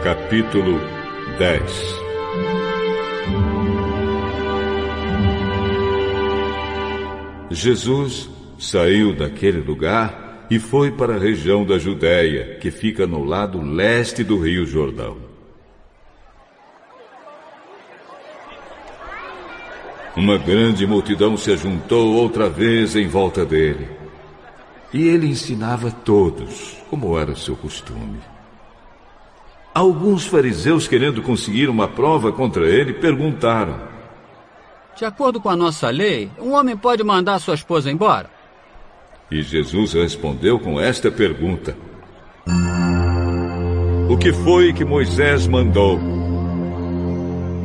Capítulo 10. Jesus saiu daquele lugar e foi para a região da Judéia, que fica no lado leste do Rio Jordão. Uma grande multidão se ajuntou outra vez em volta dele. E ele ensinava todos, como era seu costume. Alguns fariseus, querendo conseguir uma prova contra ele, perguntaram: de acordo com a nossa lei, um homem pode mandar sua esposa embora? E Jesus respondeu com esta pergunta: o que foi que Moisés mandou?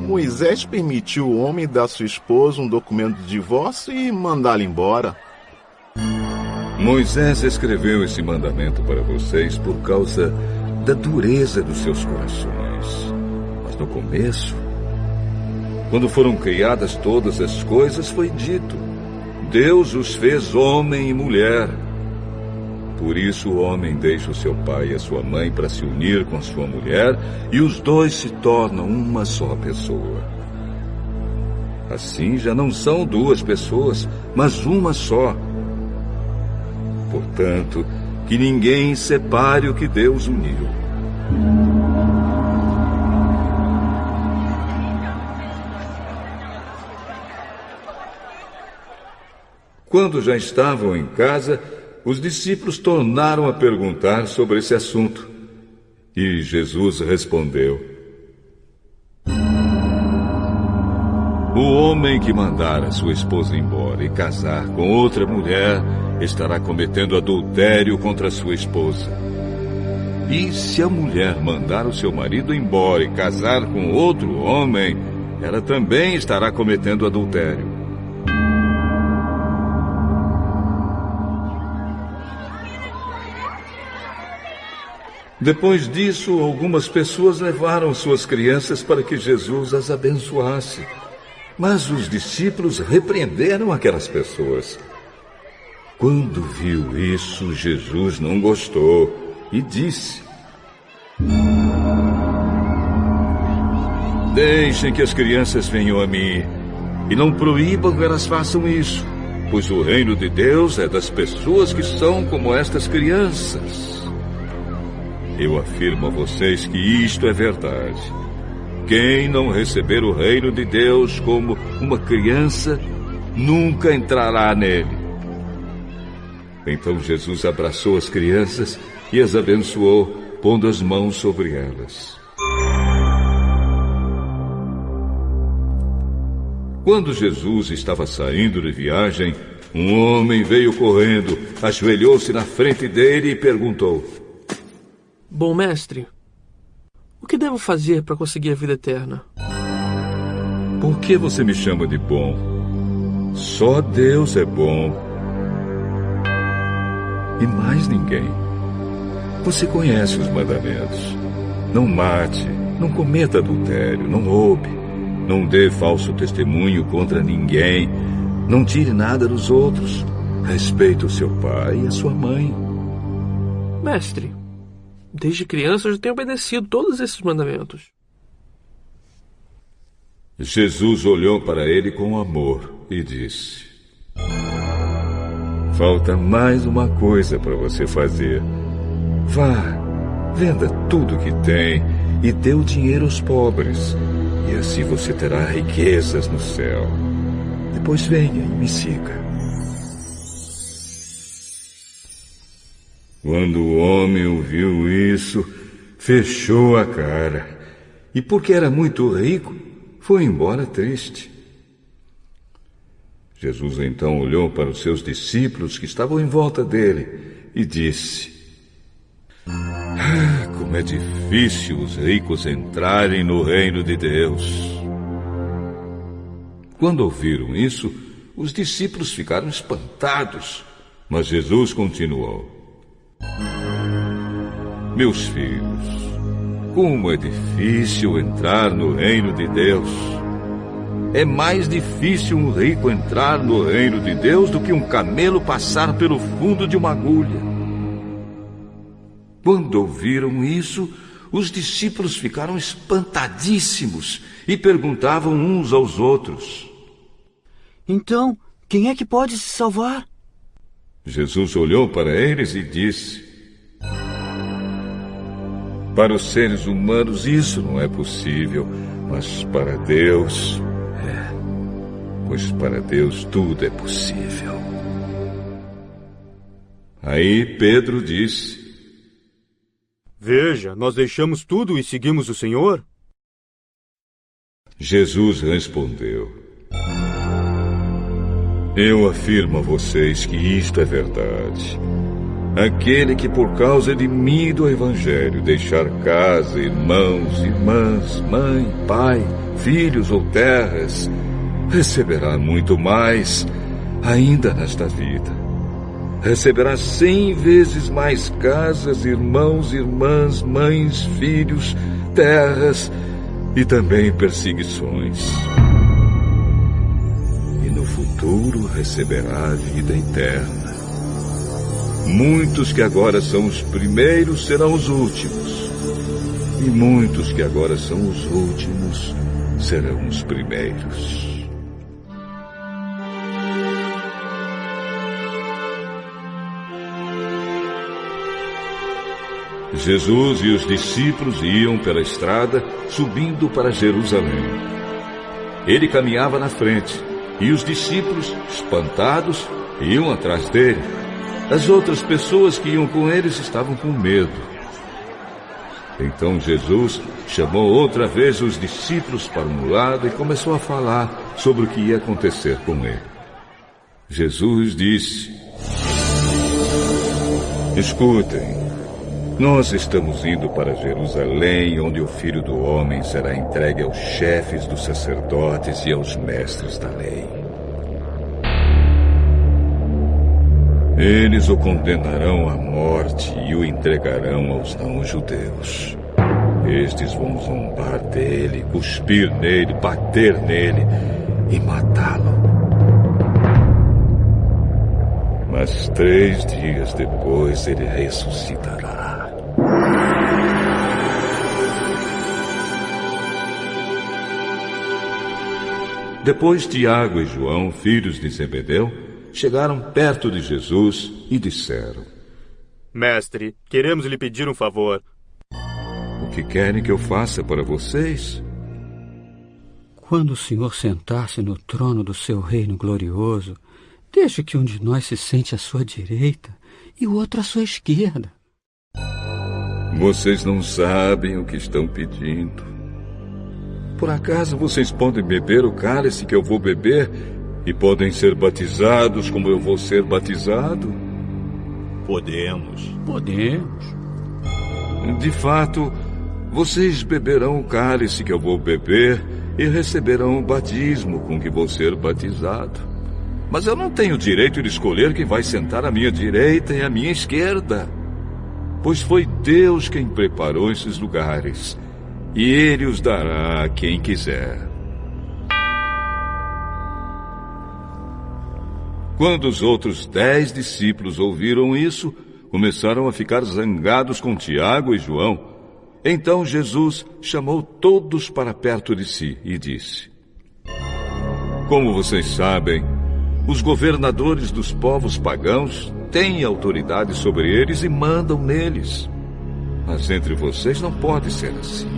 Moisés permitiu o homem dar à sua esposa um documento de divórcio e mandá-la embora. Moisés escreveu esse mandamento para vocês por causa da dureza dos seus corações. Mas no começo, quando foram criadas todas as coisas, foi dito: Deus os fez homem e mulher. Por isso o homem deixa o seu pai e a sua mãe para se unir com a sua mulher, e os dois se tornam uma só pessoa. Assim já não são duas pessoas, mas uma só. Portanto, que ninguém separe o que Deus uniu. Quando já estavam em casa, os discípulos tornaram a perguntar sobre esse assunto. E Jesus respondeu: o homem que mandar a sua esposa embora e casar com outra mulher estará cometendo adultério contra a sua esposa. E se a mulher mandar o seu marido embora e casar com outro homem, ela também estará cometendo adultério. Depois disso, algumas pessoas levaram suas crianças para que Jesus as abençoasse. Mas os discípulos repreenderam aquelas pessoas. Quando viu isso, Jesus não gostou e disse: deixem que as crianças venham a mim e não proíbam que elas façam isso, pois o reino de Deus é das pessoas que são como estas crianças. Eu afirmo a vocês que isto é verdade. Quem não receber o reino de Deus como uma criança, nunca entrará nele. Então Jesus abraçou as crianças e as abençoou, pondo as mãos sobre elas. Quando Jesus estava saindo de viagem, um homem veio correndo, ajoelhou-se na frente dele e perguntou: bom mestre, o que devo fazer para conseguir a vida eterna? Por que você me chama de bom? Só Deus é bom. E mais ninguém. Você conhece os mandamentos: não mate, não cometa adultério, não roube, não dê falso testemunho contra ninguém, não tire nada dos outros, respeite o seu pai e a sua mãe. Mestre, desde criança eu já tenho obedecido todos esses mandamentos. Jesus olhou para ele com amor e disse: falta mais uma coisa para você fazer. Vá, venda tudo que tem e dê o dinheiro aos pobres, e assim você terá riquezas no céu. Depois venha e me siga. Quando o homem ouviu isso, fechou a cara, e porque era muito rico, foi embora triste. Jesus então olhou para os seus discípulos que estavam em volta dele e disse: como é difícil os ricos entrarem no reino de Deus. Quando ouviram isso, os discípulos ficaram espantados, mas Jesus continuou: meus filhos, como é difícil entrar no reino de Deus. É mais difícil um rico entrar no reino de Deus do que um camelo passar pelo fundo de uma agulha. Quando ouviram isso, os discípulos ficaram espantadíssimos e perguntavam uns aos outros: Então, quem é que pode se salvar? Jesus olhou para eles e disse: Para os seres humanos isso não é possível, mas para Deus é. Pois para Deus tudo é possível. Aí Pedro disse: Veja, nós deixamos tudo e seguimos o Senhor? Jesus respondeu: Eu afirmo a vocês que isto é verdade. Aquele que por causa de mim e do Evangelho deixar casa, irmãos, irmãs, mãe, pai, filhos ou terras, receberá muito mais ainda nesta vida. Receberá 100 vezes mais casas, irmãos, irmãs, mães, filhos, terras e também perseguições. E no futuro receberá a vida eterna. Muitos que agora são os primeiros serão os últimos, e muitos que agora são os últimos serão os primeiros. Jesus e os discípulos iam pela estrada, subindo para Jerusalém. Ele caminhava na frente, e os discípulos, espantados, iam atrás dele. As outras pessoas que iam com eles estavam com medo. Então Jesus chamou outra vez os discípulos para um lado e começou a falar sobre o que ia acontecer com ele. Jesus disse: Escutem. Nós estamos indo para Jerusalém, onde o Filho do Homem será entregue aos chefes dos sacerdotes e aos mestres da lei. Eles o condenarão à morte e o entregarão aos não-judeus. Estes vão zombar dele, cuspir nele, bater nele e matá-lo. Mas 3 dias depois ele ressuscitará. Depois Tiago e João, filhos de Zebedeu, chegaram perto de Jesus e disseram: Mestre, queremos lhe pedir um favor. O que querem que eu faça para vocês? Quando o Senhor sentar-se no trono do seu reino glorioso, deixe que um de nós se sente à sua direita e o outro à sua esquerda. Vocês não sabem o que estão pedindo. Por acaso vocês podem beber o cálice que eu vou beber e podem ser batizados como eu vou ser batizado? Podemos. Podemos. De fato, vocês beberão o cálice que eu vou beber e receberão o batismo com que vou ser batizado. Mas eu não tenho o direito de escolher quem vai sentar à minha direita e à minha esquerda. Pois foi Deus quem preparou esses lugares, e Ele os dará a quem quiser. Quando os outros 10 discípulos ouviram isso, começaram a ficar zangados com Tiago e João. Então Jesus chamou todos para perto de si e disse: Como vocês sabem, os governadores dos povos pagãos têm autoridade sobre eles e mandam neles. Mas entre vocês não pode ser assim.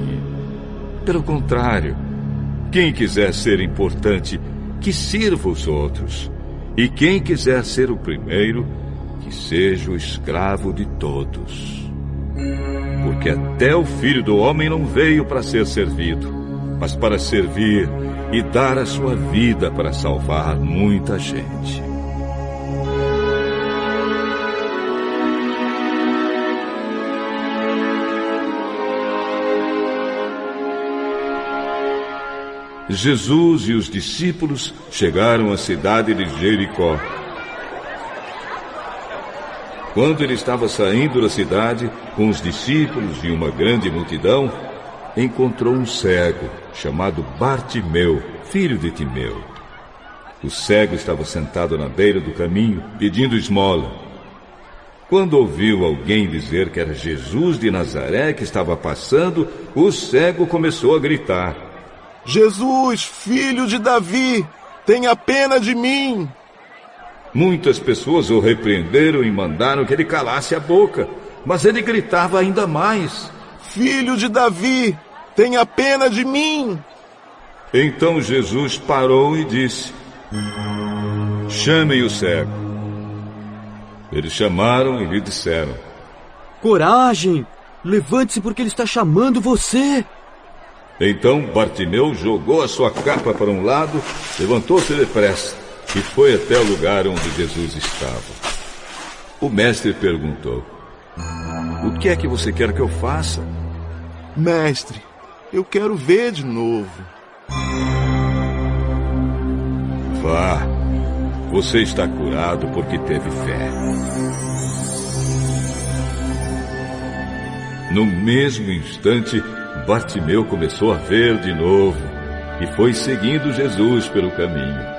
Pelo contrário, quem quiser ser importante, que sirva os outros. E quem quiser ser o primeiro, que seja o escravo de todos. Porque até o Filho do Homem não veio para ser servido, mas para servir e dar a sua vida para salvar muita gente. Jesus e os discípulos chegaram à cidade de Jericó. Quando ele estava saindo da cidade, com os discípulos e uma grande multidão, encontrou um cego, chamado Bartimeu, filho de Timeu. O cego estava sentado na beira do caminho, pedindo esmola. Quando ouviu alguém dizer que era Jesus de Nazaré que estava passando, o cego começou a gritar: Jesus, filho de Davi, tenha pena de mim! Muitas pessoas o repreenderam e mandaram que ele calasse a boca, mas ele gritava ainda mais: Filho de Davi, tenha pena de mim! Então Jesus parou e disse: Chamem o cego. Eles chamaram e lhe disseram: Coragem! Levante-se porque ele está chamando você! Então Bartimeu jogou a sua capa para um lado, levantou-se depressa e foi até o lugar onde Jesus estava. O mestre perguntou: O que é que você quer que eu faça? Mestre, eu quero ver de novo. Vá, você está curado porque teve fé. No mesmo instante, Bartimeu começou a ver de novo e foi seguindo Jesus pelo caminho.